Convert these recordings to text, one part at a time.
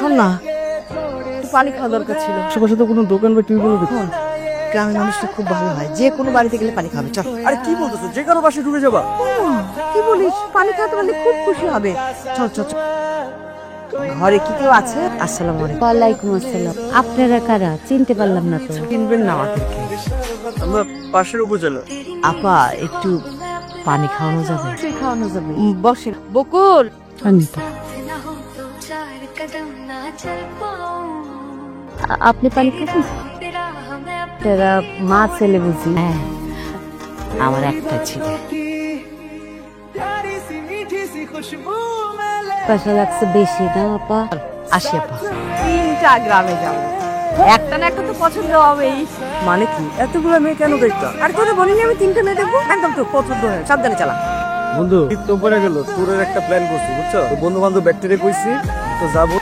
শোন না, একটু পানি খাওয়া দরকার ছিল। আশেপাশে তো কোনো দোকান বা টিউবওয়েল দেখুন। গ্রামের মানুষটা খুব ভালো হয়, যে কোনো বাড়িতে গেলে পানি খাবে। চল। আরে কি বলতেছো, যে কারো বাসায় ঢুকে যাবা? কি বলিস, পানি খাওয়াতে পারলে খুব খুশি হবে। চল চল চল। ঘরে কি কেউ আছে? আসসালামু আলাইকুম। ওয়ালাইকুম আসসালাম। আপনারা কারা? চিনতে পারলাম না তো। কিনবেন না আমাদেরকে? আমরা পাশের উপজেলা। আপা, একটু পানি খাওয়ানো যাবে? খাওয়ানো যাবে। বসে। বকুল, আপনি পানি খাবেন? তেরা মা ছেলে বুঝি? হ্যাঁ, আমার একটা ছিল। পয়সা লাগছে বেশি না আপা? আসি আপা। 3টা গ্রামে যাবো, একটা না একটা তো পছন্দ হবেই। মানে কি, এতগুলো মেয়ে কেন দেখতা? আর তোদের বলিনি আমি 3টা মেয়ে দেখবো? একদম তো পছন্দ হয়, সাবধানে চালা। বন্ধু, ঈদ তো পরে গেল, ট্যুরের একটা প্ল্যান করছি, বুঝছো? তো বন্ধু বান্ধব ব্যাকটেরিয়া কইছি তো যাবো।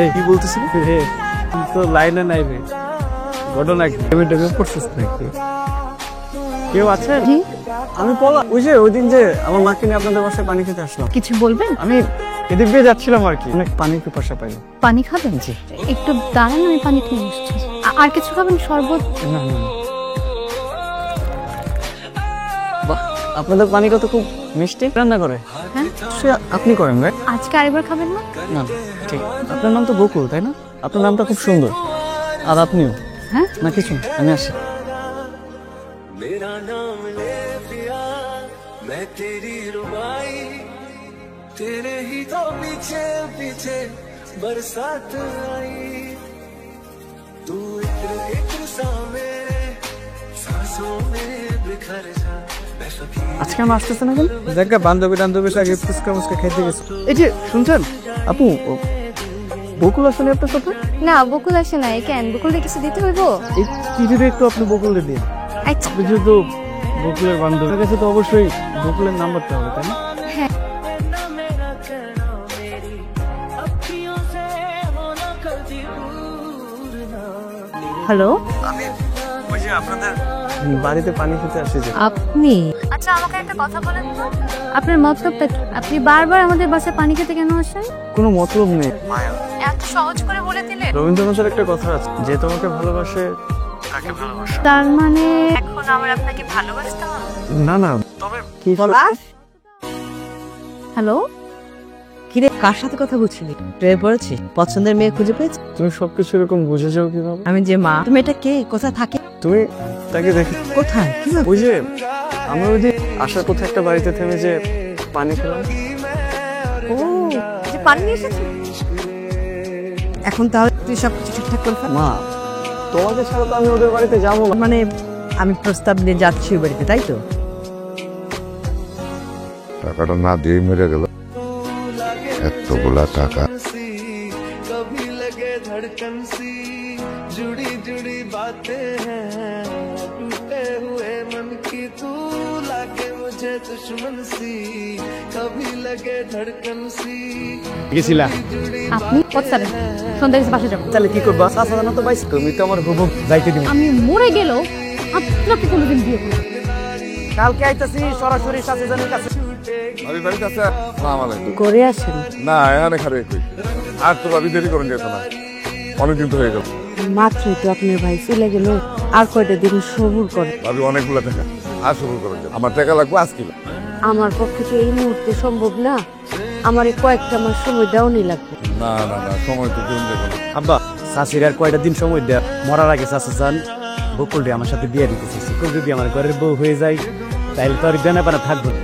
এই কি বলতেছিস রে? তুই তো লাইনে নাই রে। ঘটনা কি? ডেমে পড়ছিস নাকি? কেউ আছে? আমি পলা। ওই যে ওই দিন যে আমার মাকে নিয়ে আপনাদের বাসায় পানি খেতে আসলাম। কিছু বলবেন? আমি এদিক দিয়ে যাচ্ছিলাম আর কি, অনেক পানির পিপাসা পাই। পানি খাবেন? জি। একটু দাঁড়ান, আমি পানি খেয়ে আসছি। আর কিছু খাবেন? শরবত? না না। বাহ, আপনাদের পানি কত খুব মিষ্টি রান্না করে। হ্যাঁ, সে আপনি করেন ভাই? আজকে আরেকবার খাবেন না? না ঠিক। আপনার নাম তো বকুল, তাই না? আপনার নামটা খুব সুন্দর। আর আপনিও? হ্যাঁ না কিছু, আমি আসি। मेरा नाम ले पिया, मैं तेरी रुबाई, तेरे ही तो पीछे पीछे बरसात आई, तू इत्र इत्र सा मेरे सांसों में बिखर जा। আজকে আমি আসতেছে না কেন? দেখা বান্ধবী টান্ধবীর সাথে ফুচকা মুচকা খাইতে গেছে। এই যে শুনছেন আপু, বকুল আসলে আপনার সাথে? না, বকুল আসে না। কেন, বকুলকে কিছু দিতে হইব? এই চিঠিটা একটু আপনি বকুলকে দিন। আচ্ছা। আপনি যেহেতু বকুলের বান্ধবীর কাছে তো অবশ্যই বকুলের নাম্বারটা হবে, তাই না? হ্যালো, ওই যে আপনাদের বাড়িতে পানি খেতে আসে যে। আপনি? আচ্ছা, আমাকে একটা কথা বলেন তো, আপনার মতলবটা কি? আপনি বারবার আমাদের বাসায় পানি খেতে কেন আসেন? কোনো মতলব নেই। এত সহজ করে বলে দিলে। রবীন্দ্রনাথের একটা কথা আছে, যে তোমাকে ভালোবাসে তাকে ভালোবাসে। তার মানে এখন আমার আপনাকে ভালোবাসতে হবে? না না, তবে কি হ্যালো, কিরে, কার সাথে কথা বলছিলি? ট্রেনে পড়েছিস? পছন্দের মেয়ে খুঁজে পেয়েছিস? তুমি সবকিছু এরকম বুঝে যাও কিভাবে? আমি যে মা। তুমি এটা কে? কোথায় থাকে? তুমি তাকে দেখে কোথায়? কিভাবে? ওই যে আমরা ওই দিন আসার কোথায় একটা বাড়িতে থেমে যে পানি খেলাম। ও, যে পানি নিয়ে এসেছিস? এখন তাহলে তুই সবকিছু ঠিকঠাক করে ফেল। মা, তোমাকে ছাড়া তো আমি ওদের বাড়িতে যাবো না। মানে আমি প্রস্তাব নিয়ে যাচ্ছি ওই বাড়িতে, তাই তো? টাকাটা না দিয়ে মেরে গেল, এতগুলা টাকা। कभी लगे धड़कन सी, जुड़ी जुड़ी बातें हैं, टूटे हुए मन की तू लागे मुझे दुश्मन सी, कभी लगे धड़कन सी। গেছিলা? আপনি কত যাবেন? সন্ধ্যা গেছে, বাসা যাবো। তাহলে কি করবা? সাসানা তো পাইছি, তুমি তো আমার হুবহু যাইতে দিও। আমি মরে গেলেও আপনাকে কোনোদিন বিয়ে করব না। কালকে আইতাছি সরাসরি সাসাজানের কাছে। আমি বাড়িতে আছে। আসসালামু আলাইকুম। করে আসেন। না, এখানে খারে কই। আর তো ভাবি দেরি করেন যেত না, অনেকদিন তো হয়ে গেল। মাত্রই তো আপনার ভাই চলে গেল, আর কয়টা দিন সবুর করে। ভাবি অনেকগুলা টাকা, আর শুরু করেন। আমার টাকা লাগবে আজ কিলো। আমার পক্ষে তো এই মুহূর্তে সম্ভব না, আমার এই কয়েকটা মাস সময় দেওয়ানি লাগবে। না না না, সময় তো দিন দেবো না। আব্বা, শাশির আর কয়টা দিন সময় দেয়, মরার আগে শাশু চান বকুলটি আমার সাথে বিয়ে দিতেছি। বকুল যদি আমার ঘরের বউ হয়ে যায়, তাইলে তো আর দেনা পানা থাকবো না।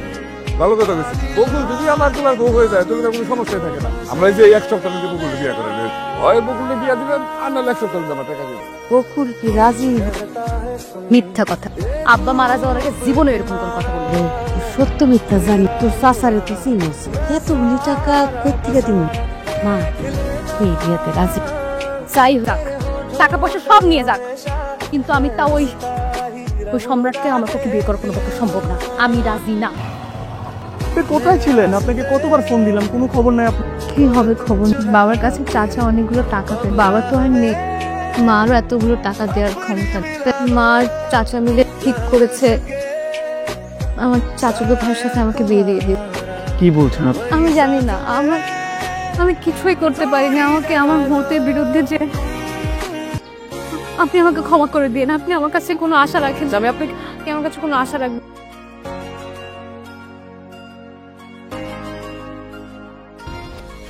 ভালো কথা বলছি। বকুল যদি আমার তোমার বউ হয়ে যায়, তুমি তো কোনো সমস্যাই থাকে না। আমরা এই যে এক সপ্তাহ মধ্যে বকুলকে বিয়ে করে নেই, হয় বকুলকে বিয়ে দিবেন, আর নাহলে এক সপ্তাহ আমার টাকা দিবেন। বকুল কি রাজি? মিথ্যা কথা। আব্বা মারা যাওয়ার আগে জীবনে এরকম কোনো কথা বলবে? সত্য মিথ্যা জানি, তোর চাচারে তো চিনিস। এতগুলি টাকা কোত্থেকে দিব? মা, এই বিয়েতে রাজি? যাই হোক, টাকা পয়সা সব নিয়ে যাক, কিন্তু আমি তা ওই সম্রাটকে আমার পক্ষে বিয়ে করার কোনো পক্ষে সম্ভব না। আমি রাজি না। আপনি কোথায় ছিলেন? আপনাকে কতবার ফোন দিলাম, কোনো খবর নাই আপনার। কি হবে খবর? বাবার কাছে চাচা অনেকগুলো টাকা পেয়ে, বাবা তো আর নেই, মারও এতগুলো টাকা দেওয়ার ক্ষমতা নেই। মা আর চাচা মিলে ঠিক করেছে আমার চাচাতো ভাইয়ের সাথে আমাকে বিয়ে দিয়ে দিই। কি বলছেন আপনি? আমি জানি না, আমি কিছুই করতে পারিনি। আমাকে আমার মতের বিরুদ্ধে যে আপনি আমাকে ক্ষমা করে দিন। আপনি আমার কাছে কোনো আশা রাখেন? আমি আপনাকে আমার কাছে কোনো আশা রাখবো?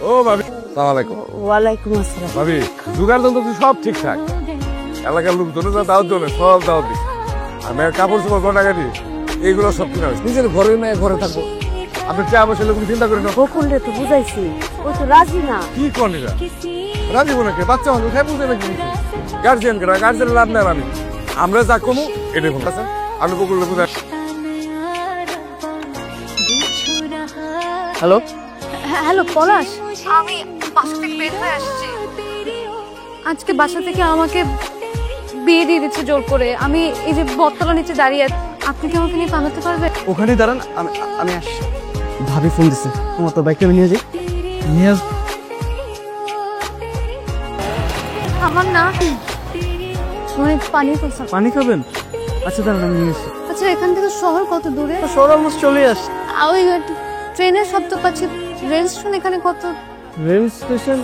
ও ভাবি, সালাম আলাইকুম। ওয়ালাইকুম আসসালাম। ভাবি, জোগাড় যন্ত্র তো সব ঠিকঠাক। এলাকার লোকজনে যা দাওয়াত জন্য সব দাওয়াত দিচ্ছে। আমি আর কাপড় চোপড় গটাগাটি এইগুলো সব কিনা হয়েছে। নিজের ঘরে নেয় ঘরে থাকবো। আপনি চা বসে লোক চিন্তা করেন না। বকুল রে তো বুঝাইছি, ও তো রাজি না। কি করেন এরা? রাজি নাকি? বাচ্চা মানুষ হ্যাঁ বুঝে নাকি? গার্জিয়ান করা, গার্জিয়ান লাভ নেই। আমরা যা কমু এটাই ভুল আছে। আমি বকুলটা বুঝাই। হ্যালো, হ্যালো পলাশ, আমি বাসা থেকে বের হয়ে আসছি। আজকে বাসা থেকে আমাকে বিয়ে দিয়ে দিচ্ছে জোর করে। আমি এই যে বটতলা নিচে দাঁড়িয়ে আছি। আপনি কি আমাকে নিয়ে পালাতে পারবেন? ওখানে দাঁড়ান, আমি আসছি। ভাবি ফোন দিছে, তোমার তো বাইকটা আমি নিয়ে যাই। নিয়ে আস। আমার না অনেক পানি পড়ছে। পানি খাবেন? আচ্ছা দাঁড়ান, আমি নিয়ে আসি। আচ্ছা, এখান থেকে শহর কত দূরে? শহর অলমোস্ট চলে আসছে। ওই ট্রেনের শব্দ পাচ্ছি। রেল স্টেশন এখানে কত? রেল স্টেশন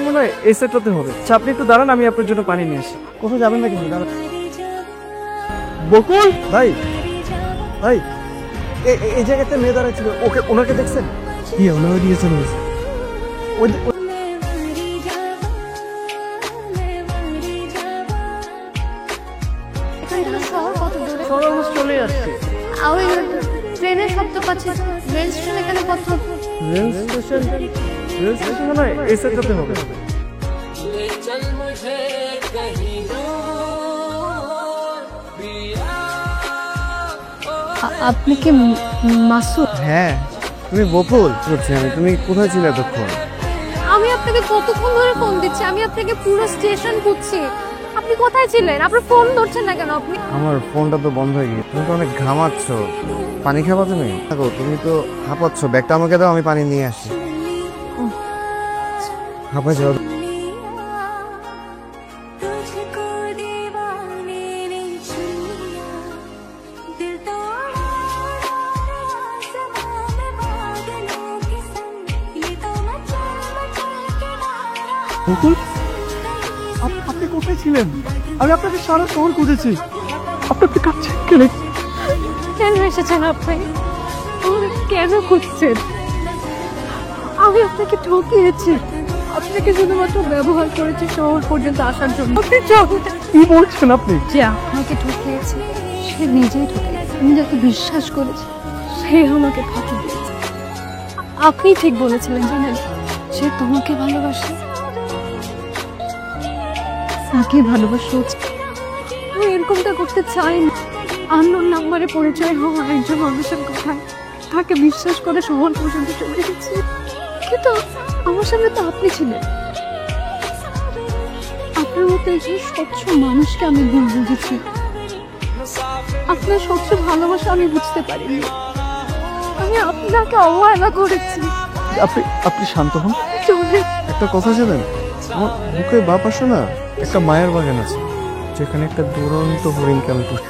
মনে হয় এই সেটটাতে হবে। আচ্ছা আপনি একটু দাঁড়ান, আমি আপনার জন্য পানি নিয়ে আসি। কোথাও যাবেন না কিন্তু, দাঁড়ান। বকুল ভাই, ভাই এই জায়গাতে মেয়ে দাঁড়াচ্ছিল, ওনাকে দেখছেন? কি ওনাকে দিয়েছেন? এখান থেকে শহর কত দূরে? শহর অলমোস্ট চলে আসছে। ওই ট্রেনের শব্দ পাচ্ছি। রেল স্টেশন এখানে কত? রেল স্টেশন মনে হয় এই সেটটাতে হবে। আপনি কি মাসুদ? হ্যাঁ, তুমি বকুল? তুমি কোথায় ছিলে এতক্ষণ? আমি আপনাকে কতক্ষণ ধরে ফোন দিচ্ছি। আমি আপনাকে পুরো স্টেশন খুঁজছি। আপনি কোথায় ছিলেন? আপনার ফোন ধরছেন না কেন আপনি? আমার ফোনটা তো বন্ধ হয়ে গিয়েছে। তুমি তো অনেক ঘামাচ্ছ, পানি খাবা তুমি? দেখো তুমি তো হাঁপাচ্ছ, ব্যাগটা আমাকে দাও, আমি পানি নিয়ে আসি। হাঁপাই যাও। বকুল, আপনি কোথায় ছিলেন? আমি আপনাকে সারা শহর খুঁজেছি। আপনি কাছে কেন? কেন এসেছেন আপনি? আমাকে কেন খুঁজছেন? আমি আপনাকে ঠকিয়েছি। আপনাকে শুধুমাত্র ব্যবহার করেছি শহর পর্যন্ত আসার জন্য। আপনি কি বলছেন আপনি? যে আপনাকে ঠকিয়েছে সে নিজেই ঠকিয়েছে। আমি যাকে বিশ্বাস করেছি সে আমাকে ফাঁকি দিয়েছে। আপনি ঠিক বলেছিলেন, জানেন, সে তোমাকে ভালোবাসে, তাকে ভালোবাসা উচিত। আমি এরকমটা করতে চাই না। আননোন নাম্বারে পরিচয় হওয়া একজন মানুষের কথায় তাকে বিশ্বাস করে শহর পর্যন্ত চলে গেছি। কিন্তু আমার সামনে তো আপনি ছিলেন। আপনার মতো একজন স্বচ্ছ মানুষকে আমি ভুল বুঝেছি। আপনার স্বচ্ছ ভালোবাসা আমি বুঝতে পারিনি। আমি আপনাকে অবহেলা করেছি। আপনি শান্ত হন। চলে একটা কথা জানেন, আমার বুকে বাপ আসে না, একটা মায়ের বাগান আছে যেখানে একটা দুরন্ত হরিণকে আমি পুষি।